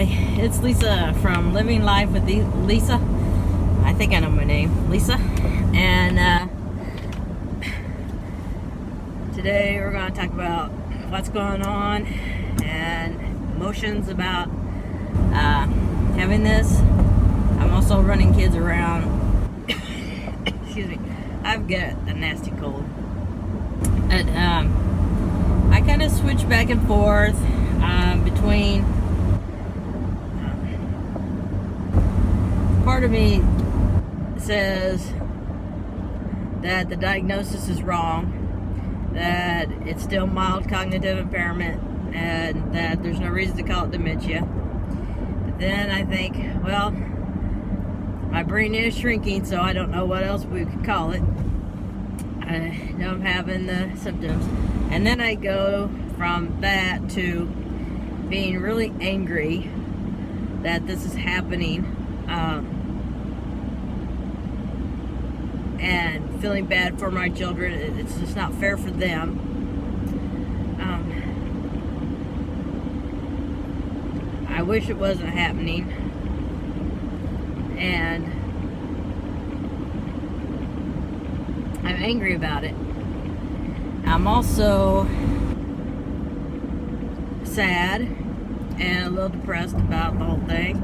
Hi, it's Lisa from Living Life with Lisa. I think I know my name, Lisa. And today we're going to talk about what's going on and emotions about having this. I'm also running kids around. Excuse me. I've got a nasty cold. And I kind of switch back and forth between. Part of me says that the diagnosis is wrong, that it's still mild cognitive impairment, and that there's no reason to call it dementia. But then I think, well, my brain is shrinking, so I don't know what else we could call it. I know I'm having the symptoms. And then I go from that to being really angry that this is happening. And feeling bad for my children. It's just not fair for them. I wish it wasn't happening. And I'm angry about it. I'm also sad and a little depressed about the whole thing.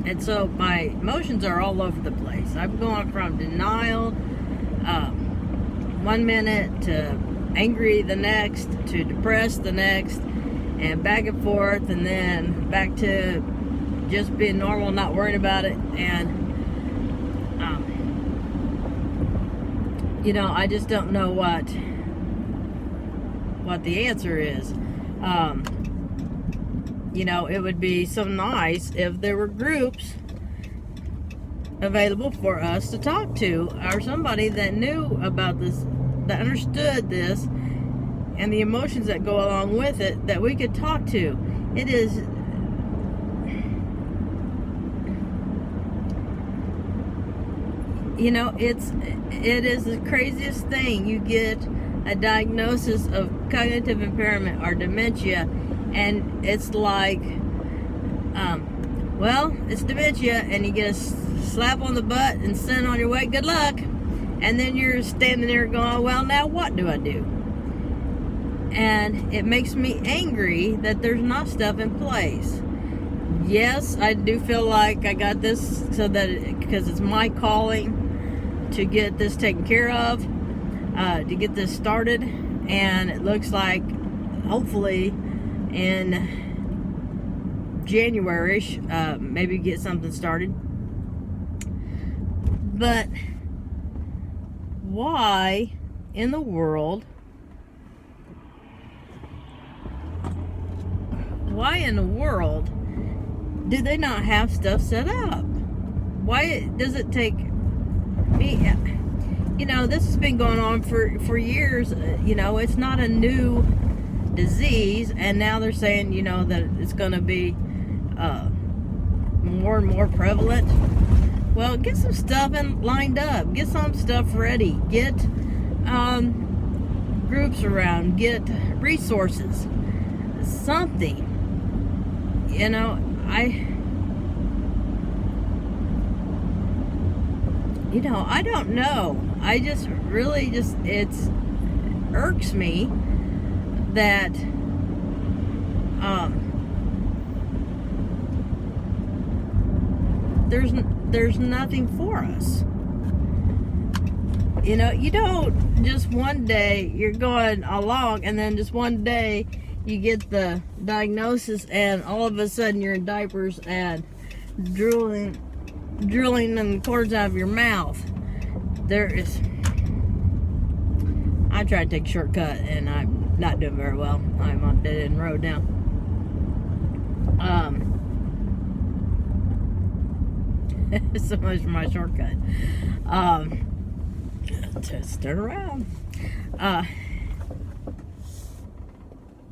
And so my emotions are all over the place. I'm going from denial 1 minute to angry the next to depressed the next, and back and forth, and then back to just being normal, not worrying about it. And I just don't know what the answer is. It would be so nice if there were groups available for us to talk to, or somebody that knew about this, that understood this, and the emotions that go along with it, that we could talk to. It is, it is the craziest thing. You get a diagnosis of cognitive impairment or dementia, and it's like, well, it's dementia, and you get a slap on the butt and send on your way, good luck. And then you're standing there going, well, now what do I do? And it makes me angry that there's not stuff in place. Yes, I do feel like I got this because it's my calling to get this taken care of, to get this started. And it looks like, hopefully, in January-ish, maybe get something started. But why in the world do they not have stuff set up? Why does it take me? This has been going on for years. It's not a new disease, and now they're saying that it's going to be more and more prevalent. Well, get some stuff lined up, get some stuff ready, get groups around, get resources, something. I don't know. I just really it irks me that there's nothing for us. You don't just one day you're going along, and then just one day you get the diagnosis, and all of a sudden you're in diapers and drilling the cords out of your mouth. I tried to take a shortcut, and I'm not doing very well. I'm on a dead-end road now. So much for my shortcut. Just turn around.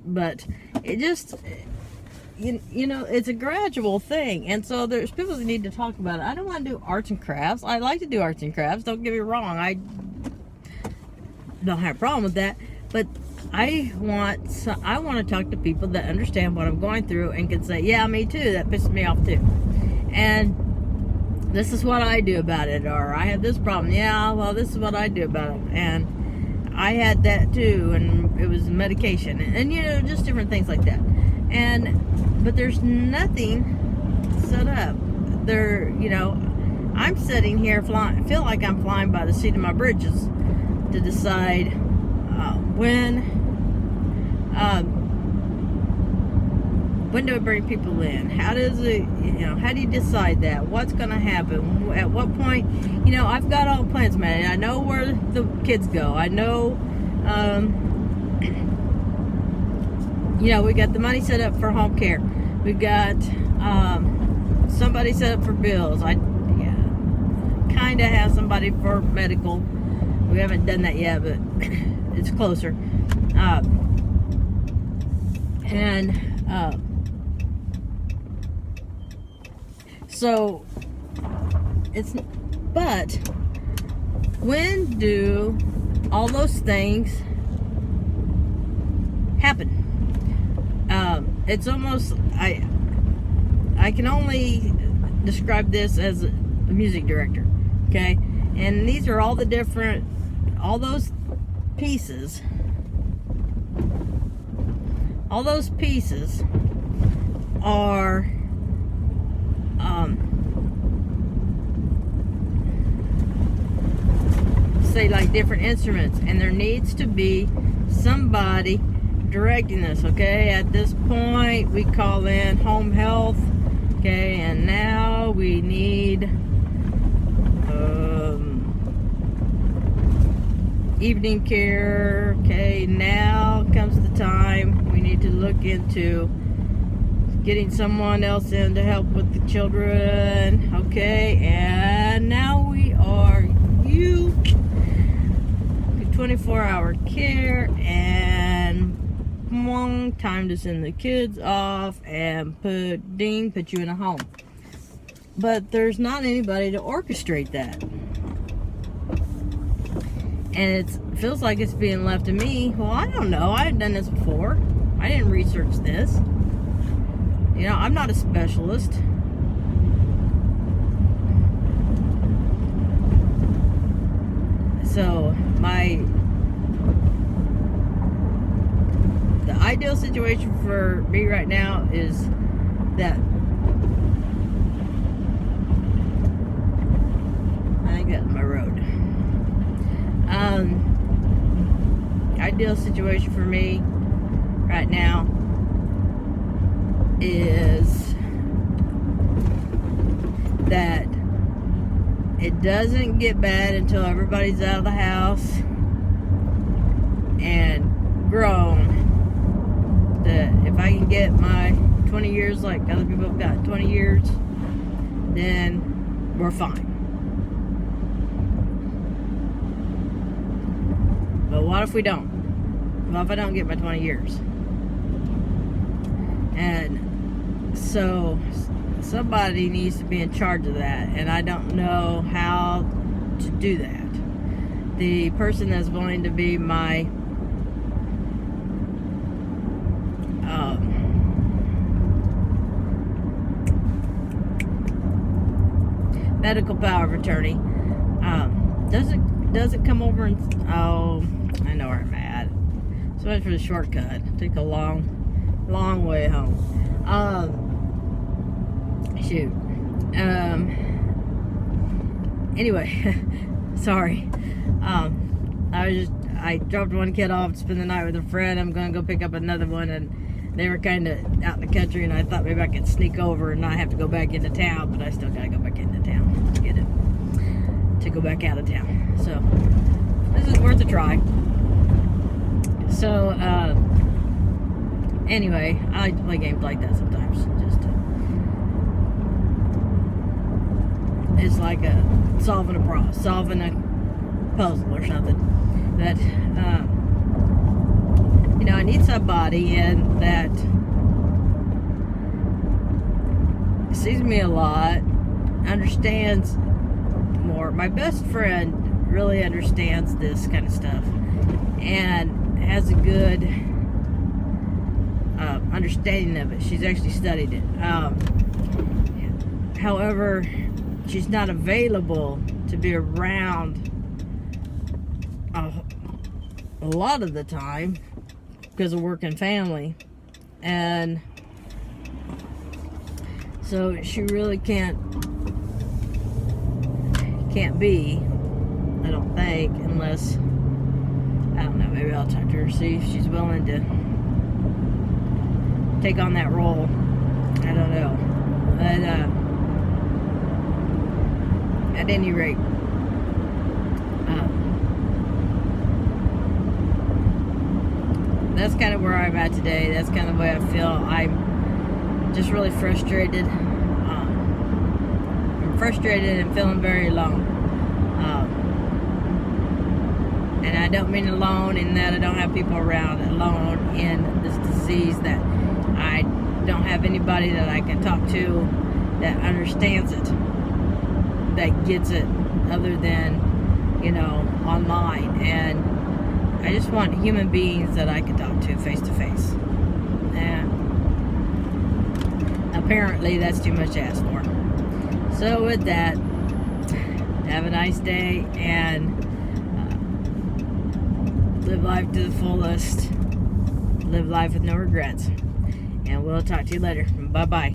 But it just, it's a gradual thing, and so there's people that need to talk about it. I don't want to do arts and crafts. I like to do arts and crafts. Don't get me wrong. I don't have a problem with that, but I want to talk to people that understand what I'm going through and can say, yeah, me too, that pisses me off too. And this is what I do about it, or I have this problem. Yeah, well, this is what I do about it. And I had that too, and it was medication, and just different things like that. But there's nothing set up there. I'm sitting here feel like I'm flying by the seat of my britches to decide when do I bring people in? How does it, how do you decide that? What's going to happen? At what point? I've got all plans made. I know where the kids go. I know, we got the money set up for home care. We've got somebody set up for bills. I kind of have somebody for medical. We haven't done that yet, but it's closer. So but when do all those things happen? It's almost, I can only describe this as a music director, okay? And these are all those pieces. All those pieces are say like different instruments, and there needs to be somebody directing this, okay? At this point we call in home health, okay, and now we need evening care, okay. Now comes the time we need to look into getting someone else in to help with the children, okay. And now we are 24-hour care, and time to send the kids off and put you in a home. But there's not anybody to orchestrate that, and it feels like it's being left to me. Well, I don't know, I hadn't done this before. I didn't research this. I'm not a specialist. So the ideal situation for me right now is that I think that's my road. Ideal situation for me right now is that it doesn't get bad until everybody's out of the house and grown. That if I can get my 20 years like other people have got 20 years, then we're fine. But what if we don't? What if I don't get my 20 years? And so somebody needs to be in charge of that, and I don't know how to do that. The person that's willing to be my medical power of attorney doesn't come over and I know where I'm at. So much for the shortcut. Took a long way home. Anyway, sorry. I dropped one kid off to spend the night with a friend. I'm gonna go pick up another one, and they were kind of out in the country, and I thought maybe I could sneak over and not have to go back into town, but I still gotta go back into town to get it, to go back out of town. So this is worth a try. So anyway, I like to play games like that sometimes. It's like solving a puzzle or something. That I need somebody in that sees me a lot, understands more. My best friend really understands this kind of stuff, and has a good understanding of it. She's actually studied it. However, she's not available to be around a lot of the time because of work and family, and so she really can't be, I don't think, unless, I don't know, maybe I'll talk to her, see if she's willing to take on that role. I don't know. But at any rate, that's kind of where I'm at today. That's kind of the way I feel. I'm just really frustrated. I'm frustrated and feeling very alone. And I don't mean alone in that I don't have people around. Alone in this disease, that I don't have anybody that I can talk to that understands it, that gets it, other than, online. And I just want human beings that I can talk to face to face. And apparently that's too much to ask for. So with that, have a nice day, and live life to the fullest. Live life with no regrets. And we'll talk to you later. Bye-bye.